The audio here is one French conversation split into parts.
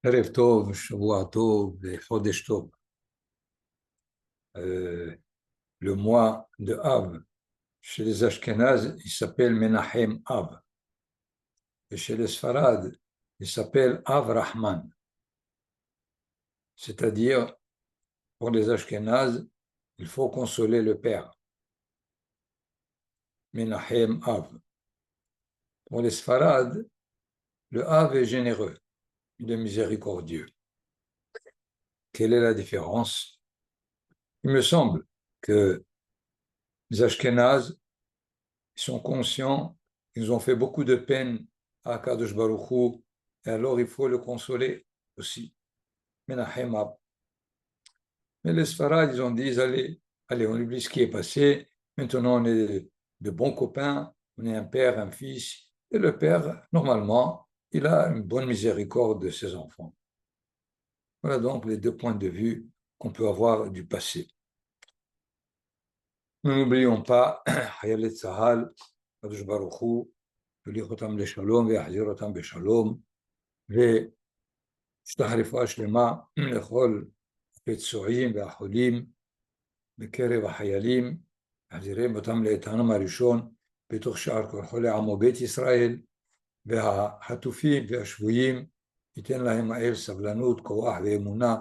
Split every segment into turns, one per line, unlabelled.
ערב טוב, שבוע טוב, חודש טוב. Le mois de Av, chez les Ashkénazes, il s'appelle Menachem Av. Et chez les Sfarades, il s'appelle Av Rahman. C'est-à-dire, pour les Ashkénazes, il faut consoler le Père. Menachem Av. Pour les Sfarades, le Av est généreux, il est miséricordieux. Quelle est la différence? Il me semble que les Ashkénazes sont conscients qu'ils ont fait beaucoup de peine à Kadosh Baruch Hu, et alors il faut le consoler aussi. Menachem Ab. Mais les Sfarades, ils ont dit, allez, on oublie ce qui est passé, maintenant on est de bons copains, on est un père, un fils, et le père, normalement, il a une bonne miséricorde de ses enfants. Voilà donc les deux points de vue qu'on peut avoir du passé. Nous n'oublions pas, Hayalet Sahal, Kadosh Baruch Hu, יוליך אותם לשלום ויחזיר אותם בשלום, וישלח רפואה שלמה לכל הפצועים והחולים בקרב החיילים, יחזירם אותם לאיתנם הראשון בתוך שאר כל חולי עמו בית ישראל, והחטופים והשבויים ייתן להם האל סבלנות, כוח ואמונה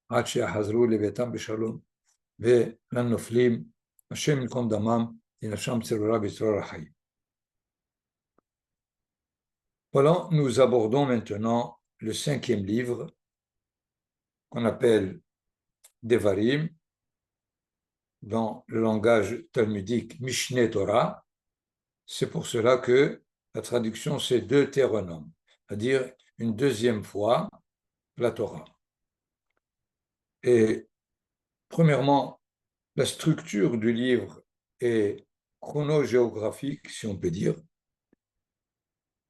עד שיחזרו לביתם בשלום, ולנופלים השם ינקום דמם לנפשם צרורה בצרור החיים. Voilà, nous abordons maintenant le 5e livre qu'on appelle Devarim, dans le langage talmudique Mishneh Torah. C'est pour cela que la traduction c'est Deutéronome, c'est-à-dire une deuxième fois la Torah. Et premièrement, la structure du livre est chronogéographique, si on peut dire,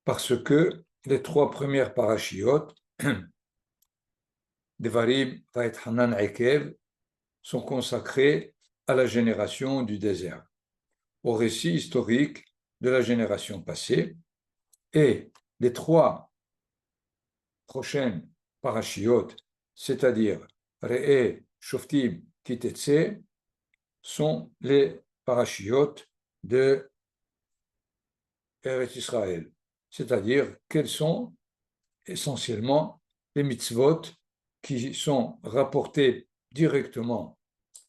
parce que les trois premières parachiotes, Devarim, Va'et Hanan, Ekev, sont consacrés à la génération du désert, au récit historique de la génération passée, et les trois prochaines parachiotes, c'est-à-dire Re'e, Shoftim, Kitetse, sont les parachiotes de Eretz Israël, c'est-à-dire quels sont essentiellement les mitzvot qui sont rapportés directement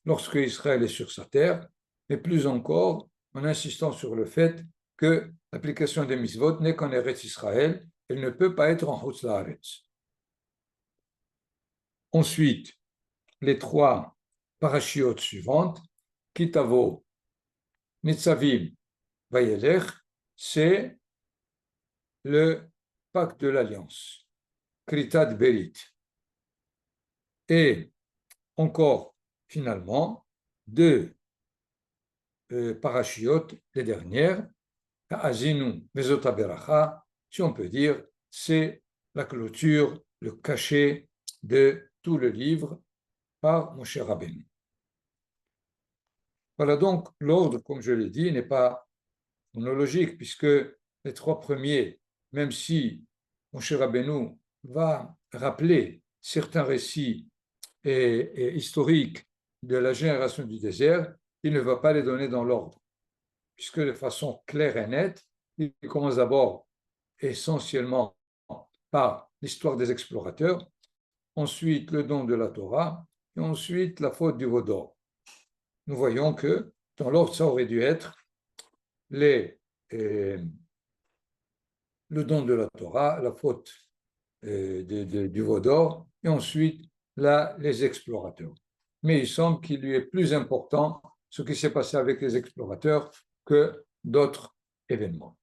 lorsque Israël est sur sa terre, mais plus encore en insistant sur le fait que l'application des mitzvot n'est qu'en Eretz Israël, elle ne peut pas être en Hutz Laaretz. Ensuite, les trois parachiotes suivantes, Kitavo, Nitzavim, Vayelech, c'est le pacte de l'alliance, Kritat Berit. Et encore, finalement, deux parachiotes, les dernières, Azinu Vezot Beracha, si on peut dire, c'est la clôture, le cachet de tout le livre par Moshe Rabbeinu. Voilà donc, l'ordre, comme je l'ai dit, n'est pas chronologique, puisque les trois premiers, même si Moshe Rabbeinu va rappeler certains récits et historiques de la génération du désert, il ne va pas les donner dans l'ordre, puisque de façon claire et nette, il commence d'abord essentiellement par l'histoire des explorateurs, ensuite le don de la Torah, et ensuite la faute du veau d'or. Nous voyons que dans l'ordre, ça aurait dû être le don de la Torah, la faute du veau d'or, et ensuite les explorateurs. Mais il semble qu'il lui est plus important ce qui s'est passé avec les explorateurs que d'autres événements.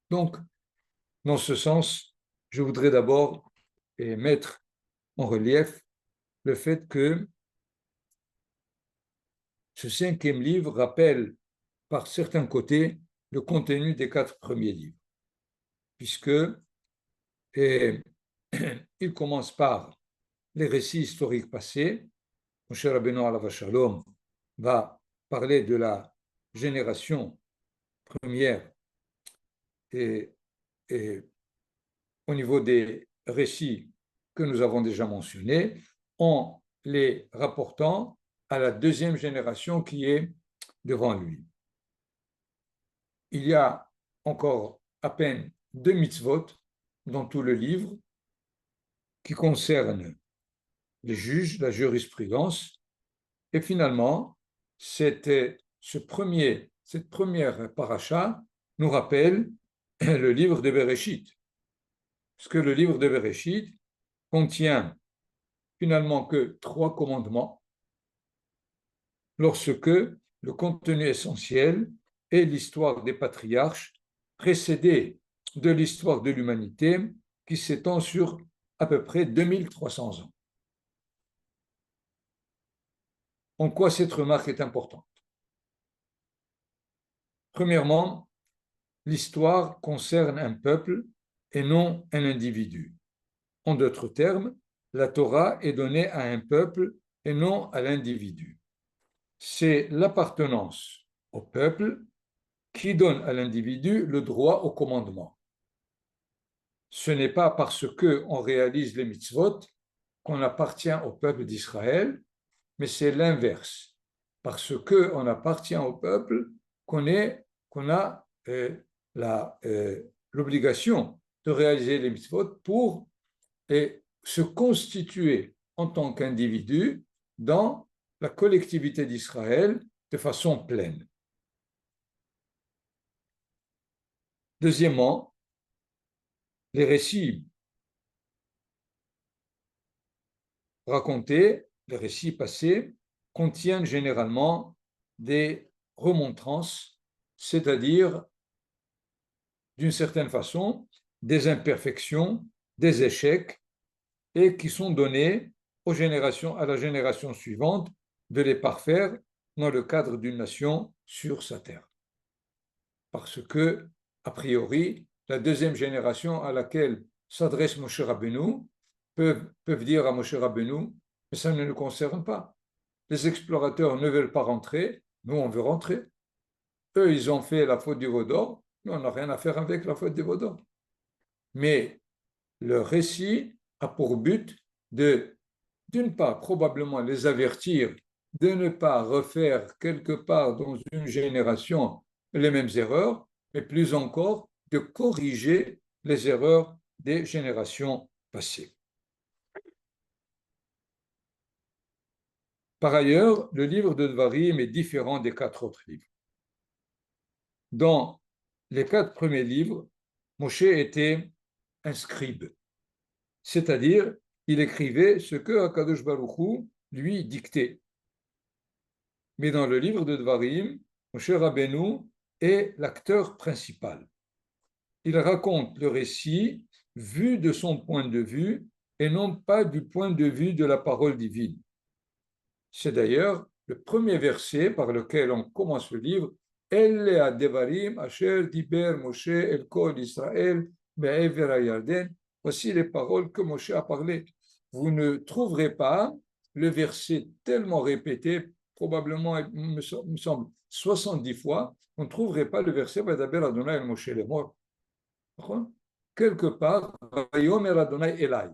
Donc, dans ce sens, je voudrais d'abord mettre en relief le fait que ce 5e livre rappelle par certains côtés le contenu des 4 premiers livres, puisque il commence par les récits historiques passés. Moshe Rabbeinu alav shalom va parler de la génération première et au niveau des récits que nous avons déjà mentionnés en les rapportant à la deuxième génération qui est devant lui. Il y a encore à peine 2 mitzvot dans tout le livre qui concernent les juges, la jurisprudence, et finalement, cette première paracha nous rappelle le livre de Bereshit, parce que le livre de Bereshit contient finalement que 3 commandements, lorsque le contenu essentiel est l'histoire des patriarches précédée de l'histoire de l'humanité qui s'étend sur à peu près 2300 ans. En quoi cette remarque est importante? Premièrement, l'histoire concerne un peuple et non un individu. En d'autres termes, la Torah est donnée à un peuple et non à l'individu. C'est l'appartenance au peuple qui donne à l'individu le droit au commandement. Ce n'est pas parce qu'on réalise les mitzvot qu'on appartient au peuple d'Israël, mais c'est l'inverse. Parce qu'on appartient au peuple qu'on a l'obligation de réaliser les mitzvot pour se constituer en tant qu'individu dans la collectivité d'Israël de façon pleine. Deuxièmement, les récits racontés, les récits passés, contiennent généralement des remontrances, c'est-à-dire, d'une certaine façon, des imperfections, des échecs, et qui sont donnés à la génération suivante de les parfaire dans le cadre d'une nation sur sa terre. Parce que, a priori, la deuxième génération à laquelle s'adresse Moshe Rabbeinu peuvent dire à Moshe Rabbeinu, mais ça ne nous concerne pas. Les explorateurs ne veulent pas rentrer, nous on veut rentrer. Eux, ils ont fait la faute du veau d'or, nous on n'a rien à faire avec la faute du veau d'or. Mais le récit a pour but d'une part, probablement les avertir de ne pas refaire quelque part dans une génération les mêmes erreurs, mais plus encore de corriger les erreurs des générations passées. Par ailleurs, le livre de Devarim est différent des 4 autres livres. Dans les 4 premiers livres, Moshe était un scribe, c'est-à-dire il écrivait ce que Akadosh Baruch Hu lui dictait. Mais dans le livre de Devarim, Moshe Rabbeinu est l'acteur principal. Il raconte le récit vu de son point de vue et non pas du point de vue de la parole divine. C'est d'ailleurs le premier verset par lequel on commence le livre. Elle a Devarim asher diber Moshe el kol Israël be'ever hayarden. Voici les paroles que Moshe a parlé. Vous ne trouverez pas le verset tellement répété, probablement, il me semble, 70 fois, on ne trouverait pas le verset Vadaber Adonai el Moshe le mort. Quelque part, Vayomer Adonai Elai,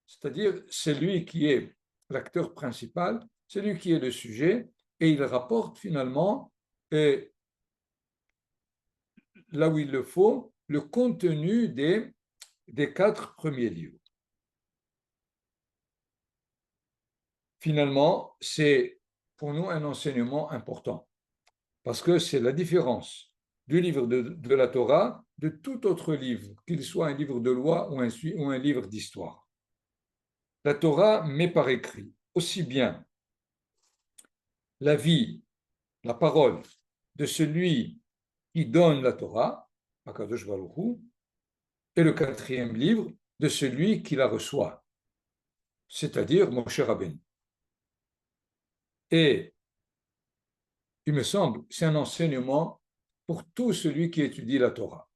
c'est-à-dire c'est lui qui est l'acteur principal, c'est lui qui est le sujet, et il rapporte finalement, là où il le faut, le contenu des 4 premiers livres. Finalement, c'est pour nous un enseignement important, parce que c'est la différence du livre de la Torah de tout autre livre, qu'il soit un livre de loi ou un livre d'histoire. La Torah met par écrit aussi bien la vie, la parole de celui qui donne la Torah, Akadosh Baruch Hu, et le 4e livre de celui qui la reçoit, c'est-à-dire Moshe Rabbeinu. Et il me semble, c'est un enseignement pour tout celui qui étudie la Torah.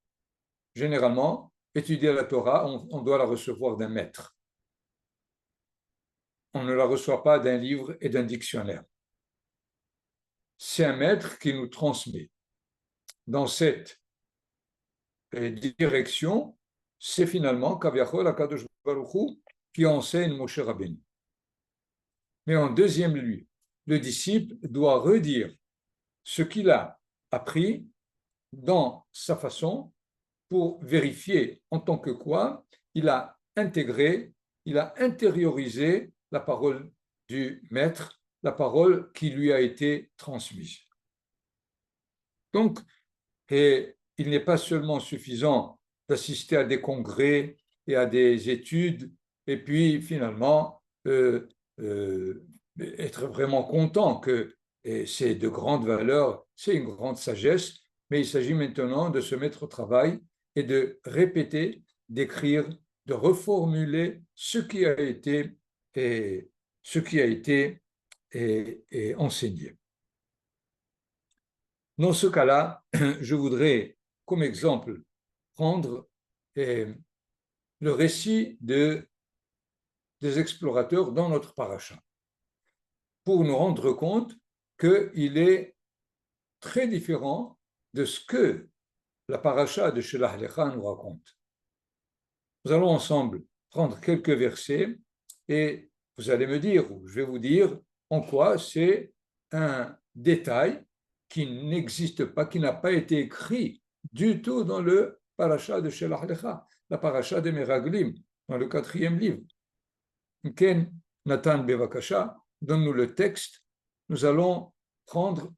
Généralement, étudier la Torah, on doit la recevoir d'un maître. On ne la reçoit pas d'un livre et d'un dictionnaire. C'est un maître qui nous transmet. Dans cette direction, c'est finalement Kaviachol Akadosh Baruch Hu qui enseigne Moshe Rabbeinu. Mais en deuxième lieu, le disciple doit redire ce qu'il a appris dans sa façon pour vérifier en tant que quoi il a intégré, il a intériorisé la parole du maître, la parole qui lui a été transmise. Donc, et il n'est pas seulement suffisant d'assister à des congrès et à des études et puis finalement être vraiment content que c'est de grandes valeurs, c'est une grande sagesse, mais il s'agit maintenant de se mettre au travail et de répéter, d'écrire, de reformuler ce qui a été, enseigné. Dans ce cas-là, je voudrais, comme exemple, prendre le récit des explorateurs dans notre paracha, pour nous rendre compte qu'il est très différent de ce que la paracha de Shelach Lecha nous raconte. Nous allons ensemble prendre quelques versets et vous allez me dire, ou je vais vous dire, en quoi c'est un détail qui n'existe pas, qui n'a pas été écrit du tout dans le paracha de Shelach Lecha, la paracha de Meraglim, dans le 4e livre. Ken Nathan Bevakasha, donne-nous le texte. Nous allons prendre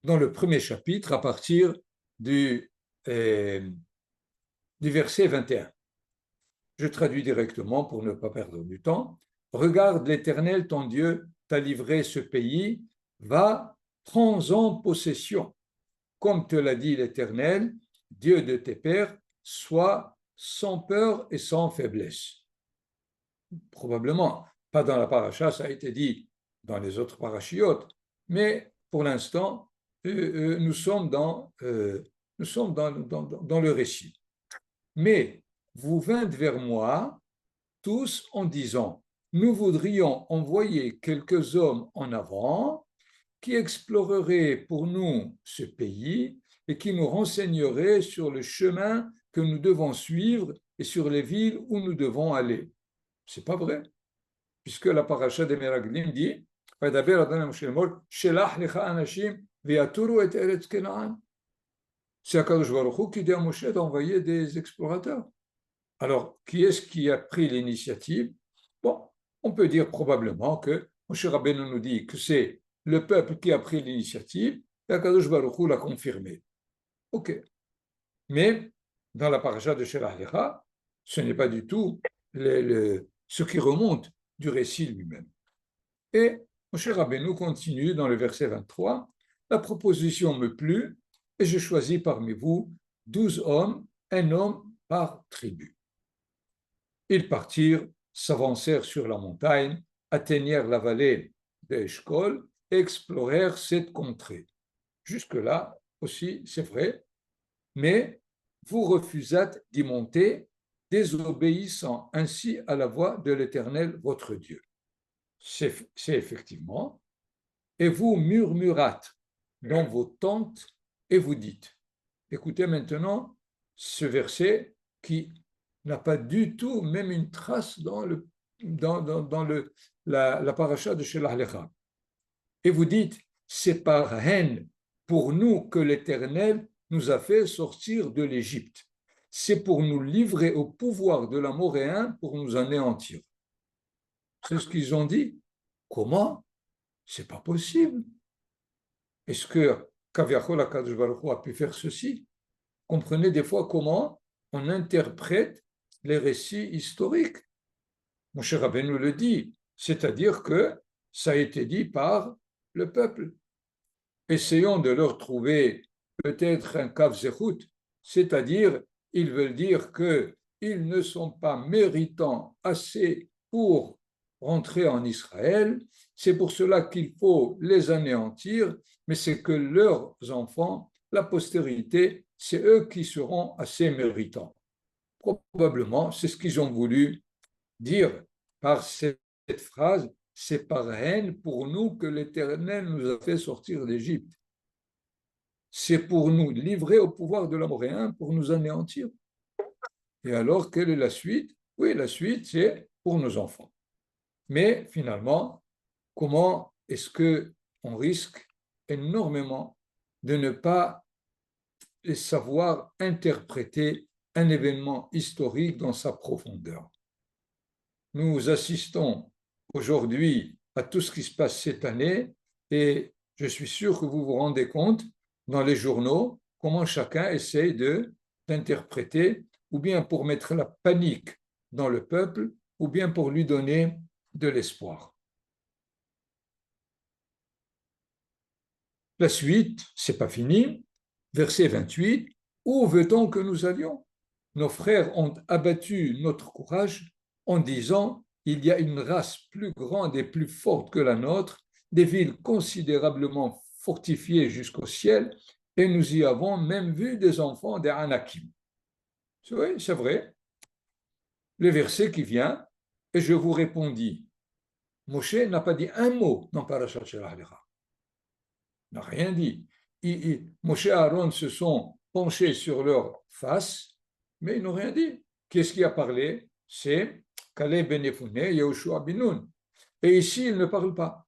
dans le premier chapitre, à partir du verset 21. Je traduis directement pour ne pas perdre du temps. Regarde, l'Éternel, ton Dieu, t'a livré ce pays, va, prends-en possession. Comme te l'a dit l'Éternel, Dieu de tes pères, sois sans peur et sans faiblesse. Probablement, pas dans la paracha, ça a été dit dans les autres parachiotes, mais pour l'instant, nous sommes dans le récit. Mais vous vinrent vers moi tous en disant, nous voudrions envoyer quelques hommes en avant qui exploreraient pour nous ce pays et qui nous renseigneraient sur le chemin que nous devons suivre et sur les villes où nous devons aller. C'est pas vrai, puisque la paracha des Meraglim dit, c'est Akadosh Baruch Hu qui dit à Moshe d'envoyer des explorateurs. Alors, qui est-ce qui a pris l'initiative? Bon, on peut dire probablement que Moshe Rabbeinu nous dit que c'est le peuple qui a pris l'initiative et Akadosh Baruch Hu l'a confirmé. Ok. Mais dans la paracha de Shelach Lecha, ce n'est pas du tout ce qui remonte du récit lui-même. Et Moshe Rabbeinu continue dans le verset 23, la proposition me plut et je choisis parmi vous 12 hommes, un homme par tribu. Ils partirent, s'avancèrent sur la montagne, atteignèrent la vallée d'Eshkol et explorèrent cette contrée. Jusque-là aussi, c'est vrai, mais vous refusâtes d'y monter, désobéissant ainsi à la voix de l'Éternel, votre Dieu. C'est effectivement, et vous murmurâtes dans vos tentes et vous dites, écoutez maintenant ce verset qui n'a pas du tout même une trace dans la paracha de Shelach Lecha. Et vous dites, c'est par haine pour nous que l'Éternel nous a fait sortir de l'Égypte. C'est pour nous livrer au pouvoir de l'Amoréen pour nous anéantir. C'est ce qu'ils ont dit. Comment? C'est pas possible. Est-ce que Kaviachol HaKadosh Baruch Hu a pu faire ceci? Comprenez des fois comment on interprète les récits historiques. Moshe Rabbeinu le dit, c'est-à-dire que ça a été dit par le peuple. Essayons de leur trouver peut-être un kav zechut, c'est-à-dire ils veulent dire qu'ils ne sont pas méritants assez pour rentrer en Israël, c'est pour cela qu'il faut les anéantir, mais c'est que leurs enfants, la postérité, c'est eux qui seront assez méritants. Probablement, c'est ce qu'ils ont voulu dire par cette phrase, c'est par haine pour nous que l'Éternel nous a fait sortir d'Égypte. c'est pour nous livrer au pouvoir de l'Amoréen, pour nous anéantir. Et alors, quelle est la suite? Oui, la suite, c'est pour nos enfants. Mais finalement, comment est-ce qu'on risque énormément de ne pas savoir interpréter un événement historique dans sa profondeur? Nous assistons aujourd'hui à tout ce qui se passe cette année et je suis sûr que vous vous rendez compte dans les journaux comment chacun essaye d'interpréter ou bien pour mettre la panique dans le peuple ou bien pour lui donner de l'espoir. La suite, c'est pas fini. Verset 28, où veut-on que nous allions? Nos frères ont abattu notre courage en disant, il y a une race plus grande et plus forte que la nôtre, des villes considérablement fortifiées jusqu'au ciel, et nous y avons même vu des enfants des Anakim. Oui, c'est vrai. Le verset qui vient, et je vous répondis, Moshe n'a pas dit un mot dans Parashat Shelach Lecha. Il n'a rien dit. Moshe et Aaron se sont penchés sur leur face, mais ils n'ont rien dit. Qu'est-ce qui a parlé? C'est Caleb ben Yefunne, Yehoshua ben Nun. Et ici, il ne parle pas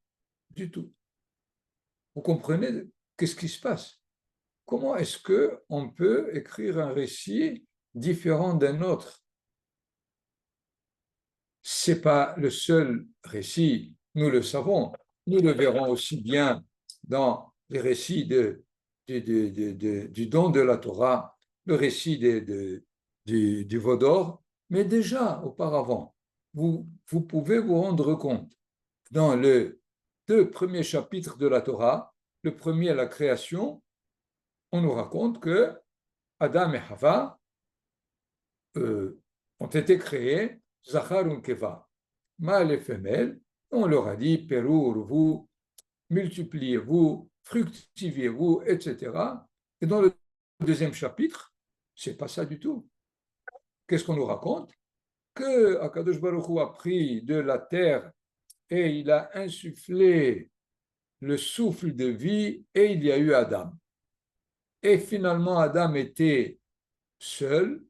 du tout. Vous comprenez qu'est-ce qui se passe? Comment est-ce qu'on peut écrire un récit différent d'un autre? Ce n'est pas le seul récit, nous le savons. Nous le verrons aussi bien dans les récits du don de la Torah, le récit du Vaudor, mais déjà auparavant, vous pouvez vous rendre compte, dans les 2 premiers chapitres de la Torah, le premier, la création, on nous raconte que Adam et Hava ont été créés, Zachar et Keva, mâle et femelle, on leur a dit, pérour-vous, multipliez-vous, fructifiez-vous, etc. Et dans le 2e chapitre, c'est pas ça du tout. Qu'est-ce qu'on nous raconte? Que Akadosh Baruch Hu a pris de la terre et il a insufflé le souffle de vie et il y a eu Adam. Et finalement, Adam était seul,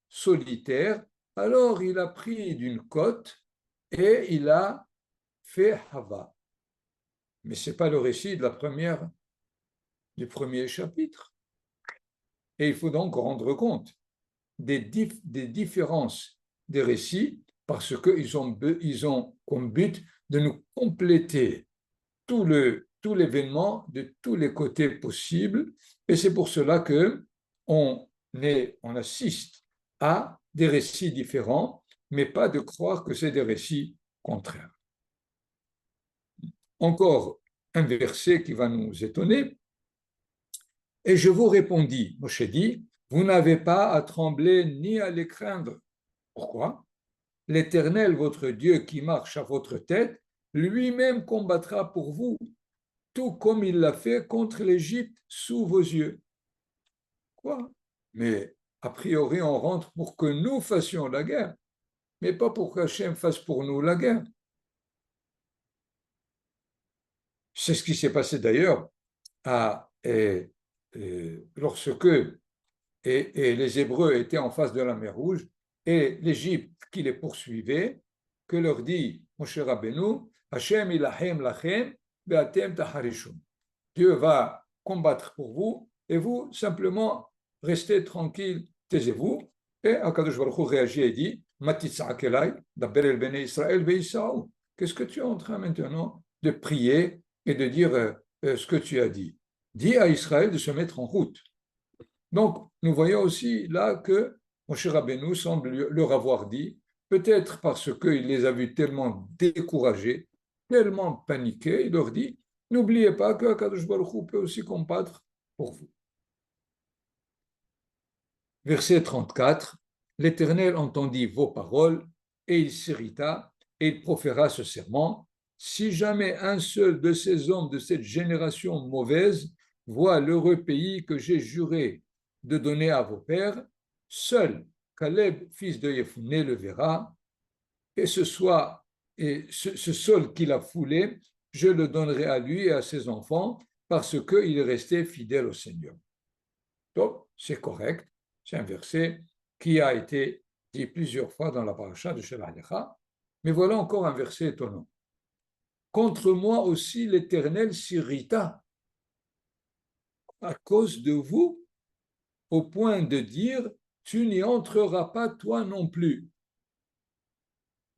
solitaire, alors il a pris d'une côte et il a fait Hava. Mais ce n'est pas le récit du premier chapitre. Et il faut donc rendre compte des différences des récits parce qu'ils ont comme but de nous compléter tout l'événement de tous les côtés possibles. Et c'est pour cela qu'on assiste à des récits différents, mais pas de croire que c'est des récits contraires. Encore un verset qui va nous étonner. Et je vous répondis, Moshe dit, vous n'avez pas à trembler ni à les craindre. Pourquoi? L'Éternel, votre Dieu qui marche à votre tête, lui-même combattra pour vous, tout comme il l'a fait contre l'Égypte sous vos yeux. Quoi? Mais a priori, on rentre pour que nous fassions la guerre, mais pas pour qu'Hachem fasse pour nous la guerre. C'est ce qui s'est passé d'ailleurs lorsque les Hébreux étaient en face de la mer Rouge et l'Égypte qui les poursuivait, que leur dit Moshe Rabbeinu, Hachem ilahem lachem ve'atem taharishum. Dieu va combattre pour vous et vous simplement restez tranquille, taisez-vous. Et Akadosh Baruch Hu réagit et dit Matitza'ak elai, daber el bnei Israël ve'isa'u. Qu'est-ce que tu es en train maintenant de prier et de dire ce que tu as dit? Dis à Israël de se mettre en route. Donc, nous voyons aussi là que Moshe Rabbeinu semble leur avoir dit, peut-être parce qu'il les a vus tellement découragés, tellement paniqués, il leur dit, n'oubliez pas que Akadosh Baruch Hu peut aussi combattre pour vous. Verset 34, l'Éternel entendit vos paroles et il s'irrita et il proféra ce serment. Si jamais un seul de ces hommes de cette génération mauvaise voit l'heureux pays que j'ai juré de donner à vos pères, seul Caleb, fils de Yefunne, le verra, et ce sol qu'il a foulé, je le donnerai à lui et à ses enfants, parce qu'il est resté fidèle au Seigneur. Donc, c'est correct, c'est un verset qui a été dit plusieurs fois dans la paracha de Shelach Lecha, mais voilà encore un verset étonnant. Contre moi aussi l'Éternel s'irrita à cause de vous, au point de dire, tu n'y entreras pas toi non plus.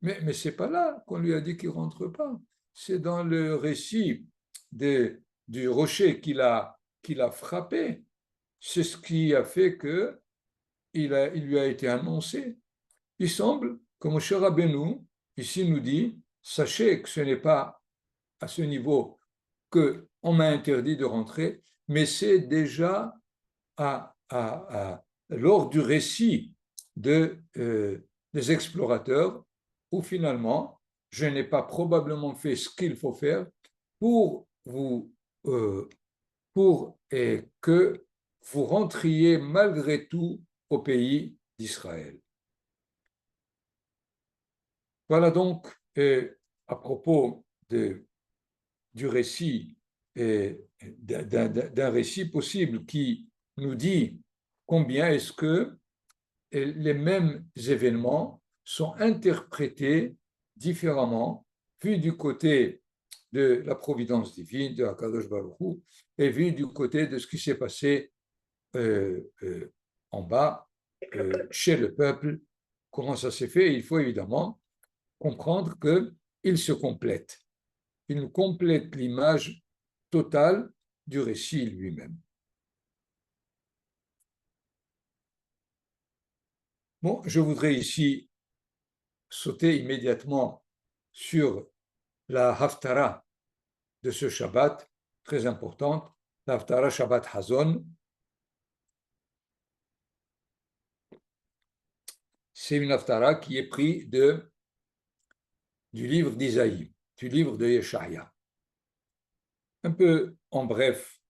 Mais ce n'est pas là qu'on lui a dit qu'il ne rentre pas. C'est dans le récit du rocher qu'il a frappé. C'est ce qui a fait qu'il lui a été annoncé. Il semble que Moshe Rabbeinu, ici, nous dit, sachez que ce n'est pas à ce niveau qu'on m'a interdit de rentrer, mais c'est déjà lors du récit des explorateurs où finalement, je n'ai pas probablement fait ce qu'il faut faire pour vous, pour que vous rentriez malgré tout au pays d'Israël. Voilà donc à propos du récit, d'un récit possible qui nous dit combien est-ce que les mêmes événements sont interprétés différemment, vus du côté de la providence divine, de Akadosh Baruch Hu, et vus du côté de ce qui s'est passé en bas, chez le peuple. Comment ça s'est fait? Il faut évidemment comprendre qu'il se complète. Il nous complète l'image totale du récit lui-même. Bon, je voudrais ici sauter immédiatement sur la Haftara de ce Shabbat, très importante, la Haftara Shabbat Hazon. C'est une Haftara qui est prise du livre d'Isaïe, du livre de Yeshaya. Un peu en bref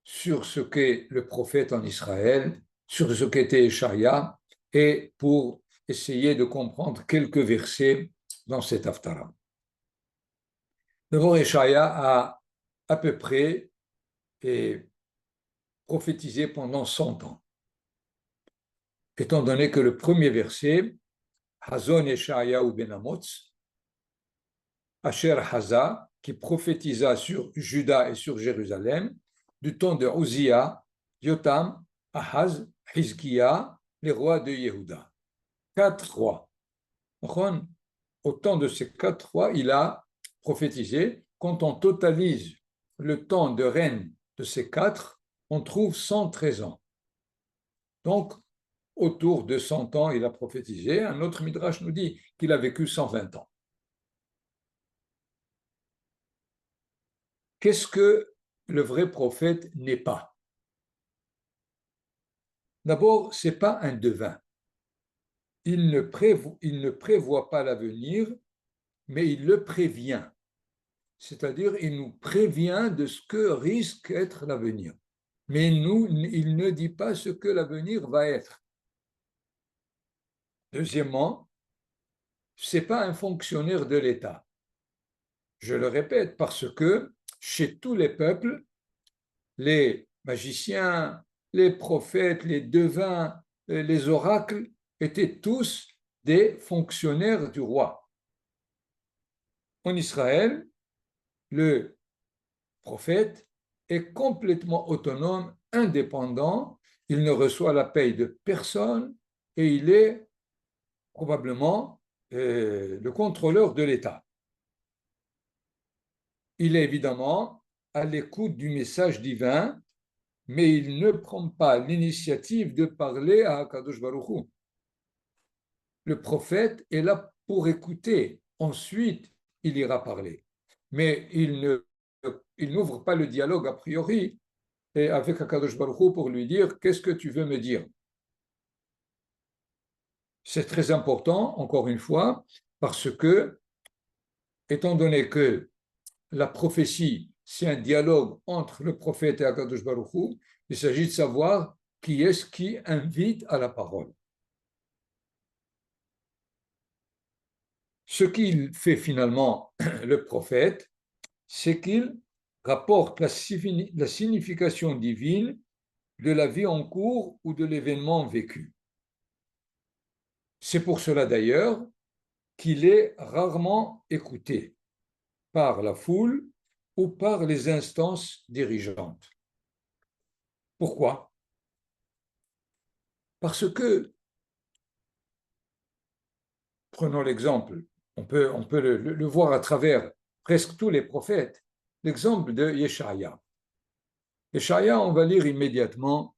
sur ce qu'est le prophète en Israël, sur ce qu'était Yeshaya, et pour essayer de comprendre quelques versets dans cette Haftara. D'abord, Yeshaya a à peu près prophétisé pendant 100 ans. Étant donné que le premier verset, Hazon Yeshayahu ben Amotz, Asher Haza, qui prophétisa sur Juda et sur Jérusalem, du temps de Uzziya, Yotam, Ahaz, Hizkiya, les rois de Yehuda. 4 rois. Au temps de ces 4 rois, il a prophétisé. Quand on totalise le temps de règne de ces 4, on trouve 113 ans. Donc, autour de 100 ans, il a prophétisé. Un autre Midrash nous dit qu'il a vécu 120 ans. Qu'est-ce que le vrai prophète n'est pas? D'abord, ce n'est pas un devin. Il ne prévoit pas l'avenir, mais il le prévient. C'est-à-dire, il nous prévient de ce que risque d'être l'avenir. Mais il ne dit pas ce que l'avenir va être. Deuxièmement, ce n'est pas un fonctionnaire de l'État. Je le répète, parce que chez tous les peuples, les magiciens, les prophètes, les devins, les oracles étaient tous des fonctionnaires du roi. En Israël, le prophète est complètement autonome, indépendant, il ne reçoit la paye de personne et il est probablement le contrôleur de l'État. Il est évidemment à l'écoute du message divin, mais il ne prend pas l'initiative de parler à Akadosh Baruch Hu. Le prophète est là pour écouter, ensuite il ira parler. Mais il n'ouvre pas le dialogue a priori avec Akadosh Baruch Hu pour lui dire « Qu'est-ce que tu veux me dire ?» C'est très important, encore une fois, parce que, étant donné que la prophétie, c'est un dialogue entre le prophète et Akadosh Baruch Hu, il s'agit de savoir qui est-ce qui invite à la parole. Ce qu'il fait finalement, le prophète, c'est qu'il rapporte la signification divine de la vie en cours ou de l'événement vécu. C'est pour cela d'ailleurs qu'il est rarement écouté par la foule ou par les instances dirigeantes. Pourquoi? Parce que, prenons l'exemple, on peut le voir à travers presque tous les prophètes, l'exemple de Yeshaya. Yeshaya, on va lire immédiatement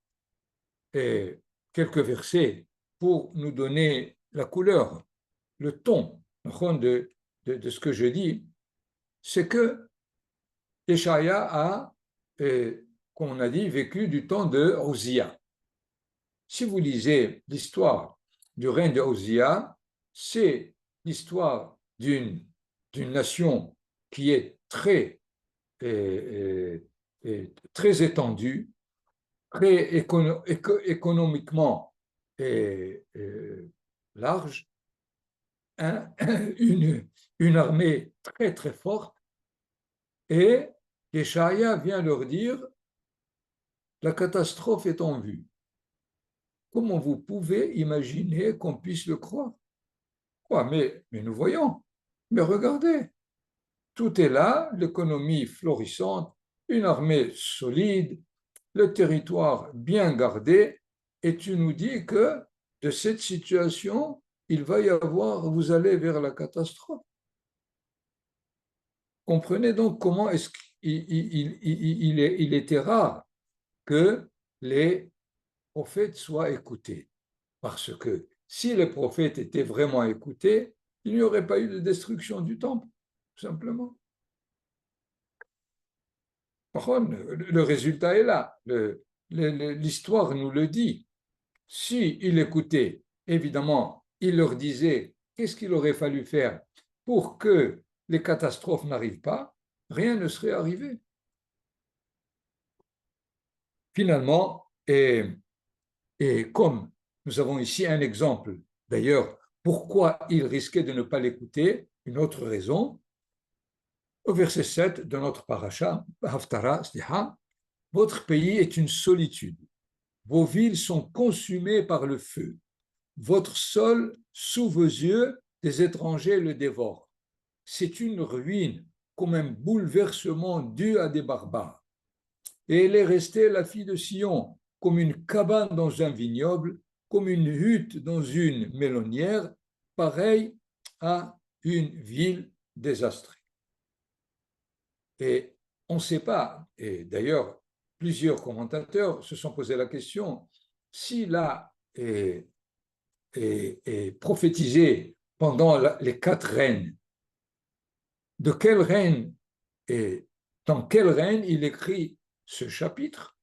quelques versets pour nous donner la couleur, le ton de ce que je dis. C'est que Yeshaya a, comme on a dit, vécu du temps de Ossia. Si vous lisez l'histoire du règne de Ossia, c'est l'histoire d'une nation qui est très étendue, très économiquement large, hein, une armée très très forte, et Yeshaya vient leur dire la catastrophe est en vue. Comment vous pouvez imaginer qu'on puisse le croire? Quoi, mais nous voyons, mais regardez, tout est là, l'économie florissante, une armée solide, le territoire bien gardé, et tu nous dis que de cette situation, il va y avoir, vous allez vers la catastrophe. Comprenez donc comment est-ce qu'il était rare que les prophètes soient écoutés. Parce que si les prophètes étaient vraiment écoutés, il n'y aurait pas eu de destruction du temple, tout simplement. Le résultat est là. L'histoire nous le dit. S'il écoutait, évidemment, il leur disait qu'est-ce qu'il aurait fallu faire pour que les catastrophes n'arrivent pas, rien ne serait arrivé. Finalement, et comme nous avons ici un exemple, d'ailleurs, pourquoi il risquait de ne pas l'écouter, une autre raison, au verset 7 de notre paracha, Haftara, votre pays est une solitude, vos villes sont consumées par le feu, votre sol sous vos yeux, des étrangers le dévorent. C'est une ruine, comme un bouleversement dû à des barbares. Et elle est restée la fille de Sion, comme une cabane dans un vignoble, comme une hutte dans une mélonnière, pareille à une ville désastrée. Et on ne sait pas, et d'ailleurs, plusieurs commentateurs se sont posé la question, s'il a prophétisé pendant les 4 règnes, de quel règne et dans quel règne il écrit ce chapitre,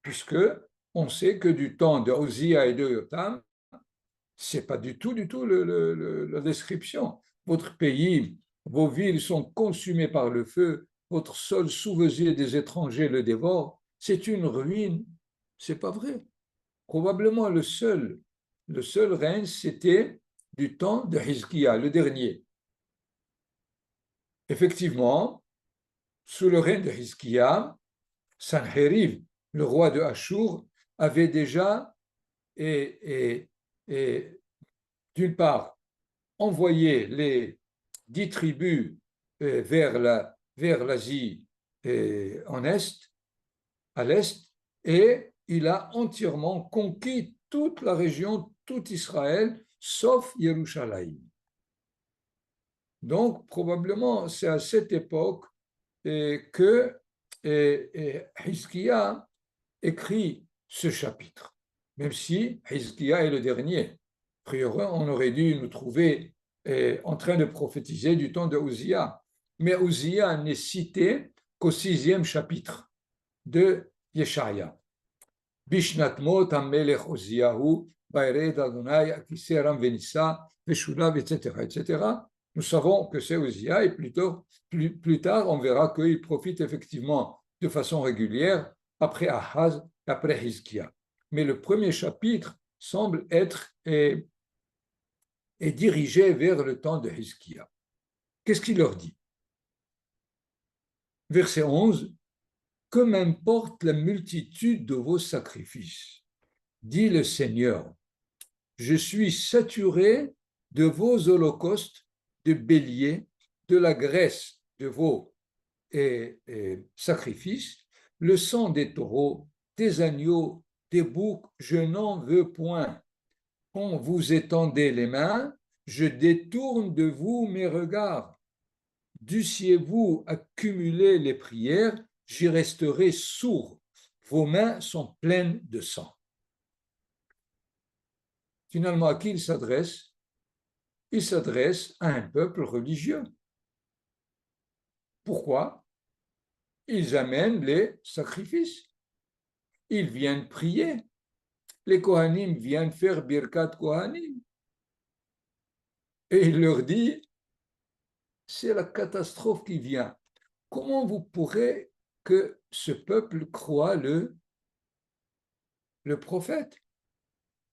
puisque on sait que du temps de Ossia et de Jotam, c'est pas du tout la description. Votre pays, vos villes sont consumées par le feu, votre sol sous vos yeux des étrangers le dévore. C'est une ruine. C'est pas vrai. Probablement le seul règne, c'était du temps de Hizkiya, le dernier. Effectivement, sous le règne de Hizkiya, Sanheriv, le roi de Achour, avait déjà d'une part envoyé les 10 tribus vers l'Asie à l'est, et il a entièrement conquis toute la région, tout Israël, sauf Yerushalayim. Donc, probablement, c'est à cette époque que Hizkiya écrit ce chapitre, même si Hizkiya est le dernier. A priori, on aurait dû nous trouver en train de prophétiser du temps de Uzziya. Mais Uzziya n'est cité qu'au 6e chapitre de Yeshaya. Bishnat mot hamelech Uzziyahu, Baired Adonai, Akiseh Ram Venissa, Veshulav, etc., etc. Nous savons que c'est Uzziya, et plus tard, on verra qu'il profite effectivement de façon régulière après Ahaz, après Hizkiya. Mais le premier chapitre semble être dirigé vers le temps de Hizkiya. Qu'est-ce qu'il leur dit? Verset 11, que m'importe la multitude de vos sacrifices, dit le Seigneur, je suis saturé de vos holocaustes de béliers, de la graisse de vos sacrifices, le sang des taureaux, des agneaux, des boucs, je n'en veux point. Quand vous étendez les mains, je détourne de vous mes regards. Dussiez-vous accumuler les prières, j'y resterai sourd. Vos mains sont pleines de sang. Finalement, à qui il s'adresse? Il s'adresse à un peuple religieux. Pourquoi? Ils amènent les sacrifices. Ils viennent prier. Les Kohanim viennent faire Birkat Kohanim. Et il leur dit, c'est la catastrophe qui vient. Comment vous pourrez que ce peuple croit le prophète?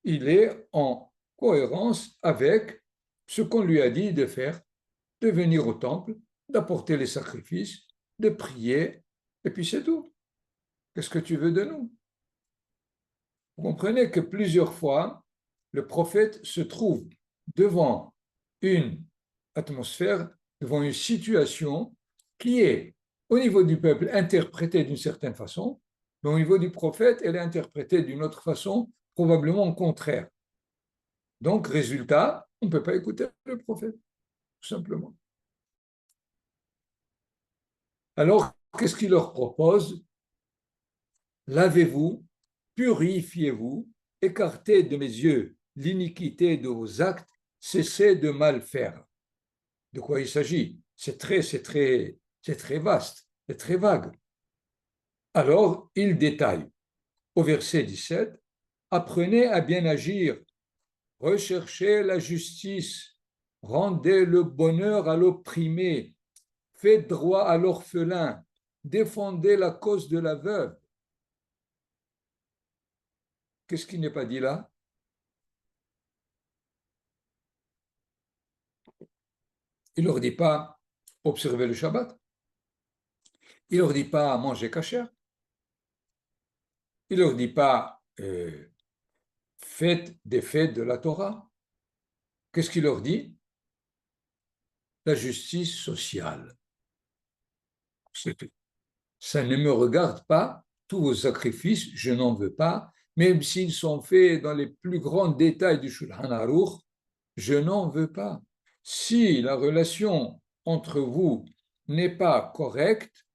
Il est en cohérence avec ce qu'on lui a dit de faire, de venir au temple, d'apporter les sacrifices, de prier, et puis c'est tout. Qu'est-ce que tu veux de nous? Vous comprenez que plusieurs fois, le prophète se trouve devant une atmosphère, devant une situation qui est, au niveau du peuple, interprétée d'une certaine façon, mais au niveau du prophète, elle est interprétée d'une autre façon, probablement contraire. Donc, résultat, on ne peut pas écouter le prophète, tout simplement. Alors, qu'est-ce qu'il leur propose? Lavez-vous, purifiez-vous, écartez de mes yeux l'iniquité de vos actes, cessez de mal faire. De quoi il s'agit? C'est très vaste, c'est très vague. Alors, il détaille au verset 17, apprenez à bien agir, recherchez la justice, rendez le bonheur à l'opprimé, faites droit à l'orphelin, défendez la cause de la veuve. Qu'est-ce qui n'est pas dit là? Il ne leur dit pas observer le Shabbat. Il ne leur dit pas manger kasher. Il ne leur dit pas faites des fêtes de la Torah. Qu'est-ce qu'il leur dit? La justice sociale. C'est tout. Ça ne me regarde pas. Tous vos sacrifices, je n'en veux pas. Même s'ils sont faits dans les plus grands détails du Shulchan Aruch, je n'en veux pas. Si la relation entre vous n'est pas correcte,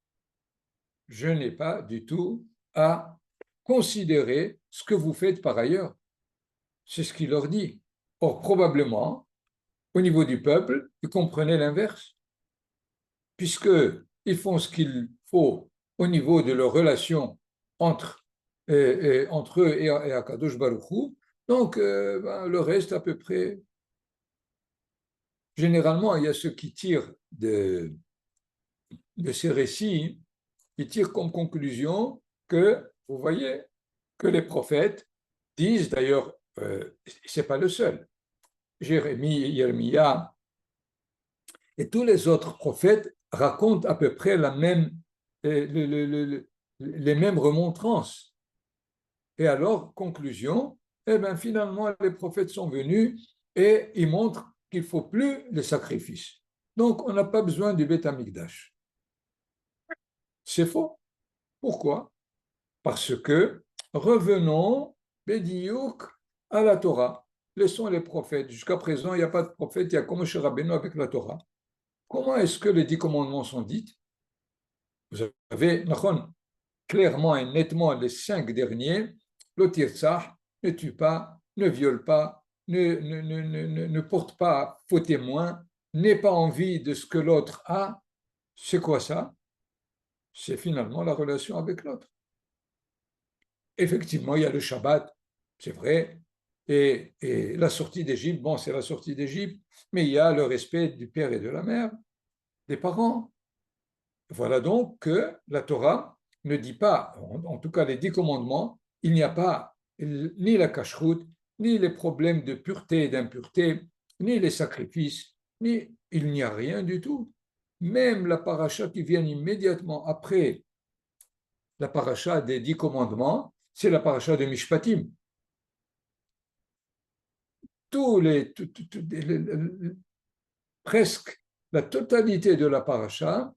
je n'ai pas du tout à considérer ce que vous faites par ailleurs. C'est ce qu'il leur dit. Or, probablement, au niveau du peuple, ils comprenaient l'inverse, puisqu'ils font ce qu'il faut au niveau de leur relation entre eux et Akadosh Baruch Hu. Donc, le reste, à peu près, généralement, il y a ceux qui tirent de ces récits, ils tirent comme conclusion que, vous voyez, que les prophètes disent, d'ailleurs, ce n'est pas le seul, Jérémie, Yermia et tous les autres prophètes racontent à peu près les mêmes remontrances. Et alors, conclusion, eh bien, finalement, les prophètes sont venus et ils montrent qu'il ne faut plus les sacrifices. Donc, on n'a pas besoin du Beth Amikdash. C'est faux. Pourquoi? Parce que revenons, Bédiouk, à la Torah. Laissons les prophètes. Jusqu'à présent, il n'y a pas de prophète, il y a comme Moshe Rabbeinu avec la Torah. Comment est-ce que les 10 commandements sont dits? Vous avez, clairement et nettement, les 5 derniers, le tirsah, ne tue pas, ne viole pas, ne porte pas faux témoin, n'ait pas envie de ce que l'autre a. C'est quoi ça? C'est finalement la relation avec l'autre. Effectivement, il y a le Shabbat, c'est vrai, et la sortie d'Égypte, bon, c'est la sortie d'Égypte, mais il y a le respect du père et de la mère, des parents. Voilà donc que la Torah ne dit pas, en tout cas les 10 commandements, il n'y a pas ni la cacheroute, ni les problèmes de pureté et d'impureté, ni les sacrifices, il n'y a rien du tout. même la paracha qui vient immédiatement après la paracha des 10 commandements, c'est la paracha de Mishpatim. Presque la totalité de la paracha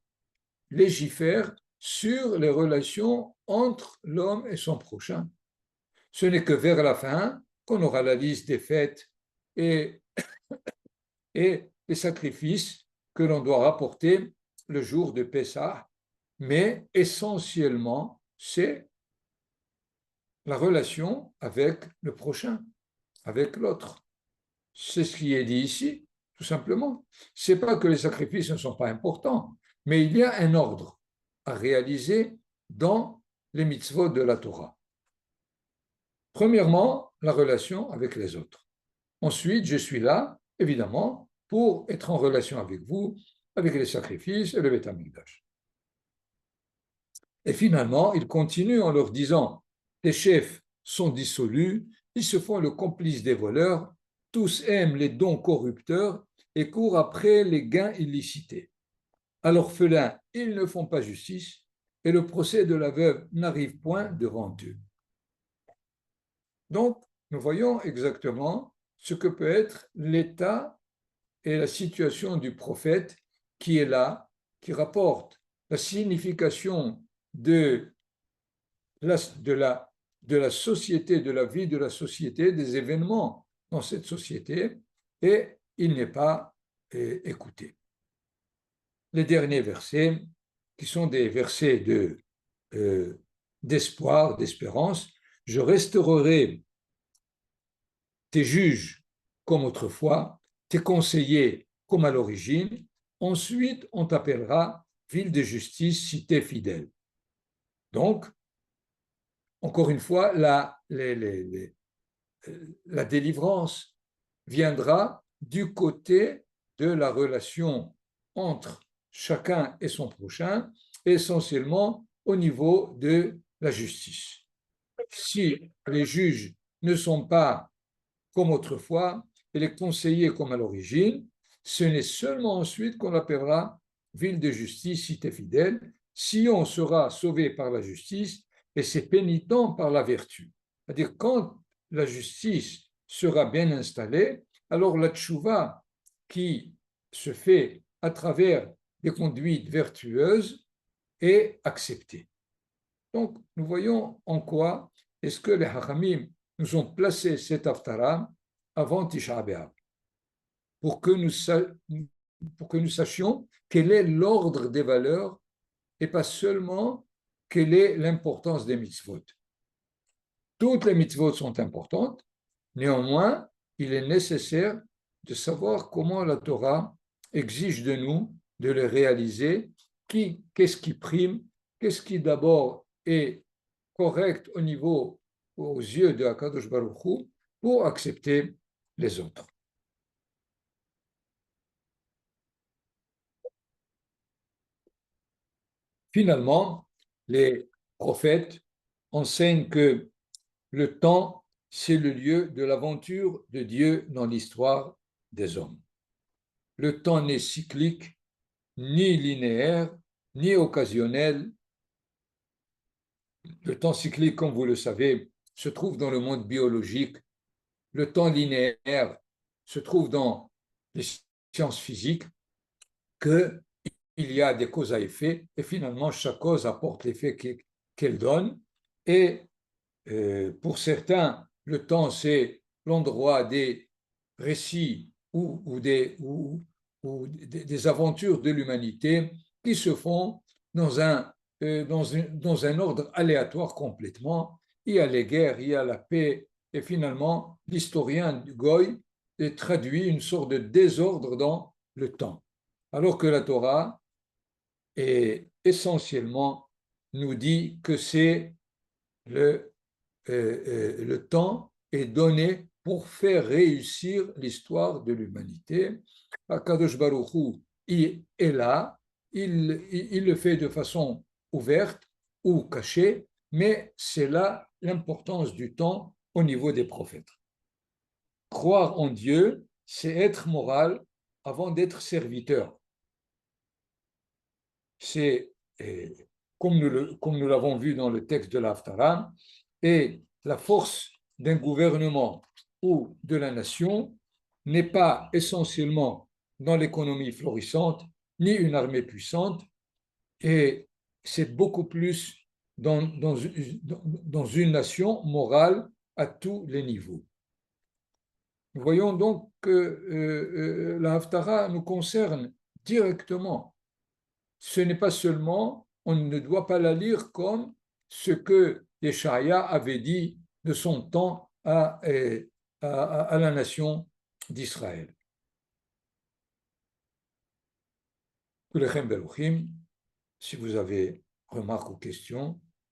légifère sur les relations entre l'homme et son prochain. Ce n'est que vers la fin qu'on aura la liste des fêtes et les sacrifices que l'on doit rapporter le jour de Pessah, mais essentiellement, c'est la relation avec le prochain, avec l'autre. C'est ce qui est dit ici, tout simplement. Ce n'est pas que les sacrifices ne sont pas importants, mais il y a un ordre à réaliser dans les mitzvot de la Torah. Premièrement, la relation avec les autres. Ensuite, je suis là, évidemment, pour être en relation avec vous, avec les sacrifices et le Beth Amikdash. Et finalement, il continue en leur disant, les chefs sont dissolus, ils se font le complice des voleurs, tous aiment les dons corrupteurs et courent après les gains illicités. À l'orphelin, ils ne font pas justice et le procès de la veuve n'arrive point devant eux. Donc, nous voyons exactement ce que peut être l'état et la situation du prophète qui est là, qui rapporte la signification de la société, de la vie de la société, des événements dans cette société, et il n'est pas écouté. Les derniers versets, qui sont des versets d'espoir, d'espérance, je restaurerai tes juges comme autrefois, tes conseillers comme à l'origine, ensuite on t'appellera ville de justice, cité fidèle. Donc, encore une fois, la délivrance viendra du côté de la relation entre chacun et son prochain, essentiellement au niveau de la justice. Si les juges ne sont pas comme autrefois et les conseillers comme à l'origine, ce n'est seulement ensuite qu'on appellera ville de justice, cité fidèle. Sion sera sauvé par la justice et ses pénitents par la vertu. C'est-à-dire, quand la justice sera bien installée, alors la tchouva qui se fait à travers des conduites vertueuses est acceptée. Donc, nous voyons en quoi est-ce que les Hachamim nous ont placé cet Haftara avant Tisha B'Av pour que nous sachions quel est l'ordre des valeurs et pas seulement quelle est l'importance des mitzvot. Toutes les mitzvot sont importantes, néanmoins, il est nécessaire de savoir comment la Torah exige de nous de les réaliser, qu'est-ce qui prime, qu'est-ce qui d'abord est correct aux yeux de Hakadosh Baruch Hu pour accepter les autres. Finalement, les prophètes enseignent que le temps, c'est le lieu de l'aventure de Dieu dans l'histoire des hommes. Le temps n'est cyclique, ni linéaire, ni occasionnel. Le temps cyclique, comme vous le savez, se trouve dans le monde biologique. Le temps linéaire se trouve dans les sciences physiques, qu'il y a des causes à effet, et finalement, chaque cause apporte l'effet qu'elle donne. Et pour certains, le temps, c'est l'endroit des récits ou des aventures de l'humanité qui se font dans un ordre aléatoire complètement. Il y a les guerres, il y a la paix, et finalement, l'historien Goy traduit une sorte de désordre dans le temps. Alors que la Torah essentiellement nous dit que c'est le temps est donné pour faire réussir l'histoire de l'humanité. Akadosh Baruch Hu, il est là, il le fait de façon ouverte ou cachée, mais c'est là l'importance du temps au niveau des prophètes. Croire en Dieu, c'est être moral avant d'être serviteur. c'est, comme nous l'avons vu dans le texte de l'Haftarah, et la force d'un gouvernement ou de la nation n'est pas essentiellement dans l'économie florissante, ni une armée puissante, et c'est beaucoup plus dans une nation morale à tous les niveaux. Nous voyons donc que la Haftara nous concerne directement. Ce n'est pas seulement, on ne doit pas la lire comme ce que Yeshaya avait dit de son temps à la nation d'Israël. Si vous avez remarques ou questions,